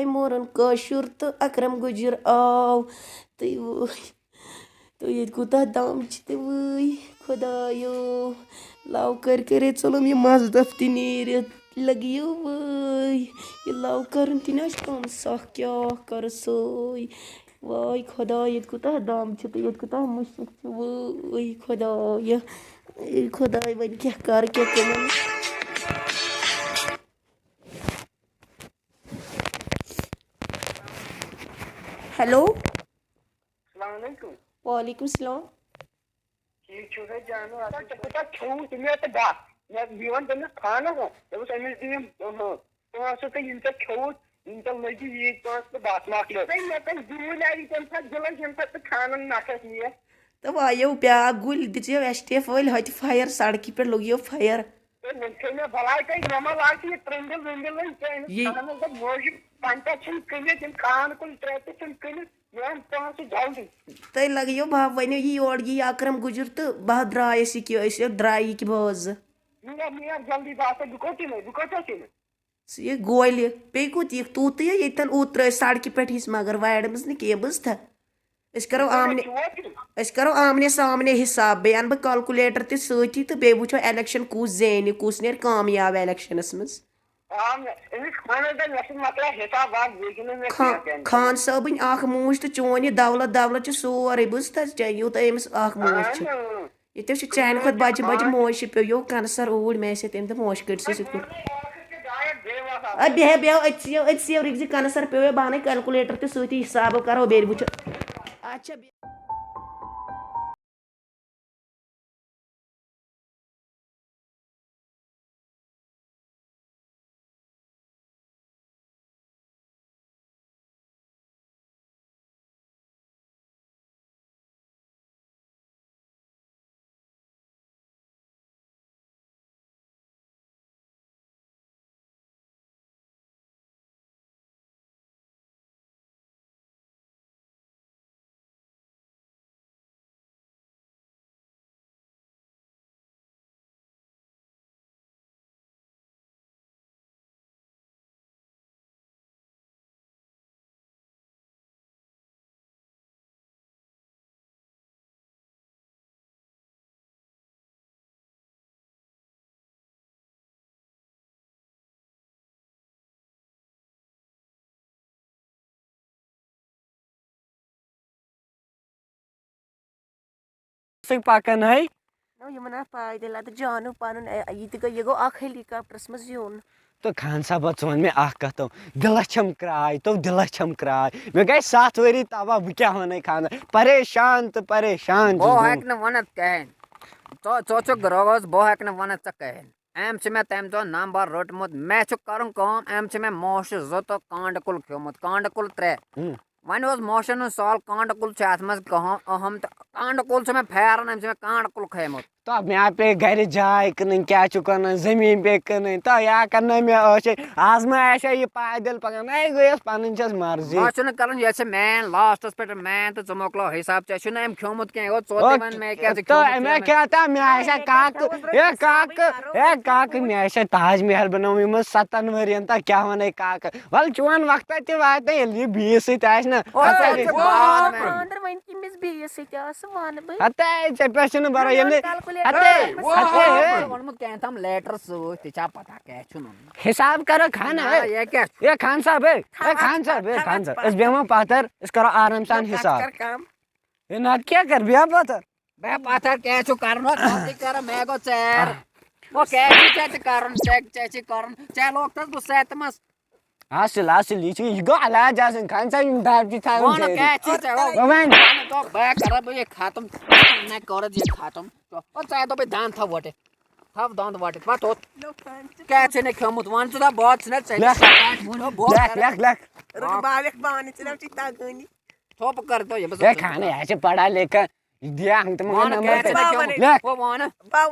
मोरन कशुर तो अकरम गुजर आव तो ये कोता दाम ते वई खुदायो लाव कर चलम ये मज दफ्ती नीर लगियो वई ये लाव करन तिना कम सख क्या कर सोई वाई खुदा ये कोता दाम तो ये कोता मुश्किल वई खुदायो खुदाय वन क्या कर क्या कमन हेलो वालेकुम सलाम ठीक छो है जानो आता पता छो तुम्हें तो बात मैं जीवन देने खाना हो जब उस एमएस टीम तो आसो तो इनसे छो इनका लगी ये तो बात मार लो नहीं मैं तो दूर आई तुम सब जलन जन तक खाना ना चाहिए तब आयो ब्या गुल दियो एसटीएफ वाल हट फायर सड़की पे लोगियो फायर तो मैं भलाई कई मामा लाती है ट्रेंडल वेंडल नहीं ये खाना तो मोज पंचायत के दिन खान को ट्रैफिक के यार कहां से जाऊंगी तय लगियो बा वनो ये और ये अकरम गुजर तो बा द्रायस कि द्राई कि बाज मैं जल्दी बात है दुकोटी ये गोल पे कुत ये तूत ये तन उतर सड़क पे मगर वाड़ मज न बस था करो आमने सामने हिसाब बे अन बह कैलकुलेटर ते सती तो बे वो इलेक्शन कुस जेन कुस नेर कामयाब इलेक्शनस मज खान साहबन मूज तो चोन यह दौलत दौलत सोरे बस यूत अमिस मूज ये चान खुद बज बज मोश पे यो कनसर ऊर मे तम तो मोश कर बेह बेह अत रिक्ज कनसर पे बह कैलकुलेटर तो सती हिसाब करो बे वो अच्छा पाकन है यमन पैदल अत जानू पन यह गो हेलीकॉप्टरस मज यून तो खान साहब वन मे कत दिलस छम कराय तो दिलस छम कराय मे गई 7 वरी तबा बह क्या वन खान परेशान तो परेशान बो हेक न वनत कहन तो चोचो ग्रोगस बो हेक न वनत कहन एम से मैं तम तो नंबर रोटमुत मैं छु करन काम एम से मैं मोश जतो कांड कुल खयोमुत कांड कुल 3 वन मोशन साल कांड कुल अत मज अहम तो कांड कुल से मैं फेरन एम से मैं कांड कुल खयमुत तो मे पे घर जाय कन क्या कन जमीन पे कन तो या कन मे आज मा यह पैदल पकान गई पन मर्जी कर मैन लास्टस पे मैन तो च मोकलो हिसाब एम खयोमुत कह चोते वन मे क्या था मे काक ए काक ए काक मे ताजमहल बनोम 7 वरियन तो क्या वन काक वल चोन वक्त ते वात ये बीस सत हिसाब करो खाना ये खान साहब खान साहब बेमो पत्थर करो आराम सान हिसाब ये ना क्या कर बे पत्थर क्या कर मैं गो चेर वो क्या कर लोग तस बो सतमस हासिल ये गो अलाज खान साहब दाब जी था वो क्या चीज है वो तो बैक कर ये खत्म न कर ये खत्म तो चाहे तो दान था वटे थव दान वटे बात हो क्या छने खमुत वन सुदा बहुत छने चाहिए लख बालक बाने चला चिता गनी थोप कर दो ये बस ये खाने ऐसे पढ़ा लेकर दिया हम तुम नंबर लख वो वन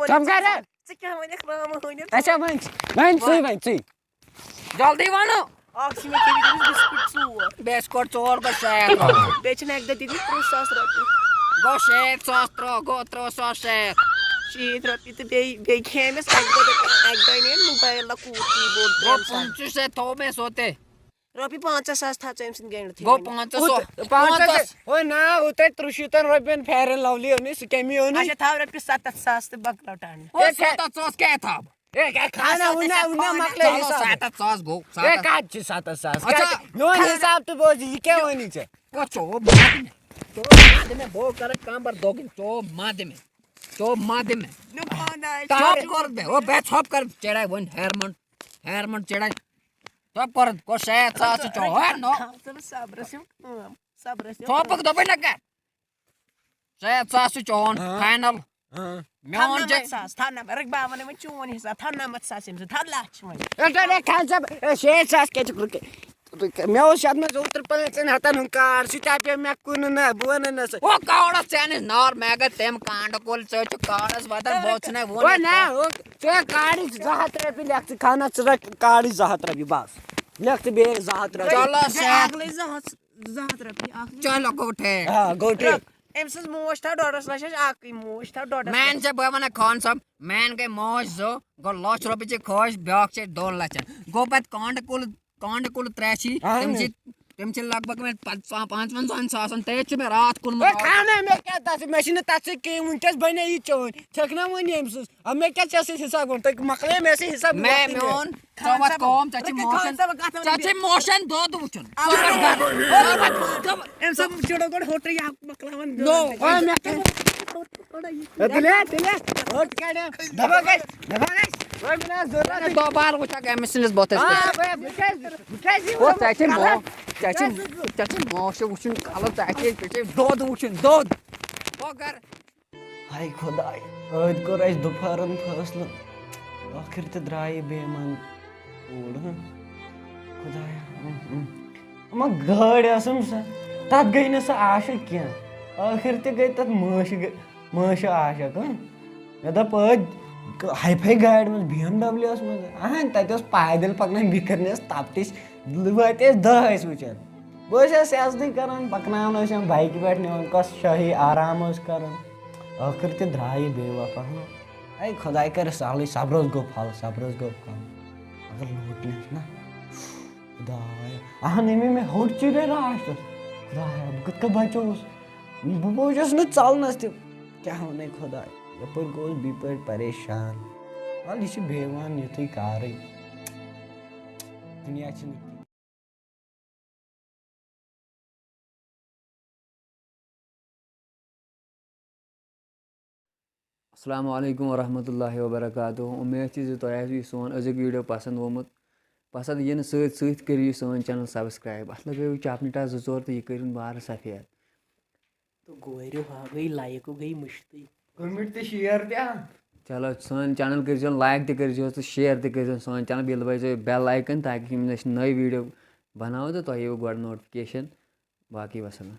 सब कर से क्या मने राम होने अच्छा मन सी जल्दी वन आखिर में बिस्कुट बिस्कुट चोर को शेर बेचने एक दीदी 300 रुपये गो शेर 300 गो 300 शेर शीत रुपये तो बे खेमस एक दो ने मोबाइल ला कीबोर्ड वो पंचु से तो में सोते Ropi 500 था च एमसिन गेंड थी गो 500 ओ ना उते 300 रुपयन फेरन लवली होनी स्कैमी होनी अच्छा था रोपि 700 ते बकला टान ओ 700 क्या था ए क्या खाना उन्ना मकले चलो हिसाब 700 गो ए का 700 अच्छा, नो हिसाब तो बोझ ये क्या होनी छ ओ चो मादे में वो करे काम पर दोगिन चो मादे में नो खाना चॉप कर दे ओ बे चॉप कर चढ़ाई वन हेयरमन चढ़ाई चॉप कर को से सास चो है नो सब सब्र से चॉप कर दो पे लगा से सास चोन फाइनल मेवन जे था ना रक बावन में चोन हिसाब था ना मत सास एमसिन था लाच में ए खान सब शेर सास के चुक मे शायद में उतर पन हतन हुंकार सिटापे मे कुन न बुन न ओ कावड़ा चैन नॉर मैग तेम कांड कोल चो काडस वदन बोचने वो ओ ना ओ ते काडी जहात रपि लेख खाना चरा काडी जहात रपि बस लेख बे जहात रपि चलो से अगले जहात रपि चलो गोठे हां गोटे एमसिन मोश था डॉलर्स लाश आकी मोश था डॉलर्स मैन से बवना खान सब मैन के मोज जो गो लाख रुपए चे खोज ब्याक चे 2 लाख गो पत कांड कुल त्रैशी तेमचे लगभग में 5-5 सासन तेज में रात कुल ओ खाना में क्या तस मशीन तस के मुंटस बने ई चोन छकना वन एमस अब मैं क्या चसे हिसाब कोन तक मकले में से हिसाब मैं मेन चवत कॉम चाची मोशन दो दुचन एम सब जोड़ो कोड होटल या मकलावन नो ओ मैं दिले होट काडे दबा गए ओ बिना जोर दो बार उठा के मिसलिस बोते हां बे बुझे ओ चाची मोशन उछन कालो चाची दो उछन दो ओकर हाय खुदाय आज को राइस दोपहरन फसलो आखिर ते द्राई बेमान ओड खुदाय हम गाड़ असम सा तत गई न सा आशा क्या आखिर ते गई तत माश आशा का यदा पद हाई फाई गाड़ में BMW में आन तत पैदल पकन बिकरनेस तापटिस वाते 10 वचन बस सजदी करन पकनावन बाइक पे निवन कस शाही आराम करन आखिर ते द्राई बेवफा आई खुदाई कर साली सब्रोज गो फल अगर लूटने ना खुदाया आहने में होट चिरे रास्ट खुदाया बुकत का बचोस बोजस न चलनस ते क्या होने खुदाया यपर गोस बिपर परेशान वाल इस बेवान युथी कार दुनिया छ अस्सलाम वालेकुम वरहमतुल्लाहि वबरकातुहू उम्मीद छ तुम आसो सोन अजुक वीडियो पसंद वोमुत पसंद ये सत करियो सोन चैनल सब्सक्राइब अत लगो चापनिटा 2 तो यह करिन बार सफेद तो गोरो हा गई लाइक गई मुश्ती कमेंट ते शेयर ते चलो सोन चैनल कर लाइक तो तो शेयर तो सोन चैनल बेल बजो बेल आइकन ताकि नई वीडियो बनाओ तो तुम गो नोटिफिकेशन बाकी वसलम।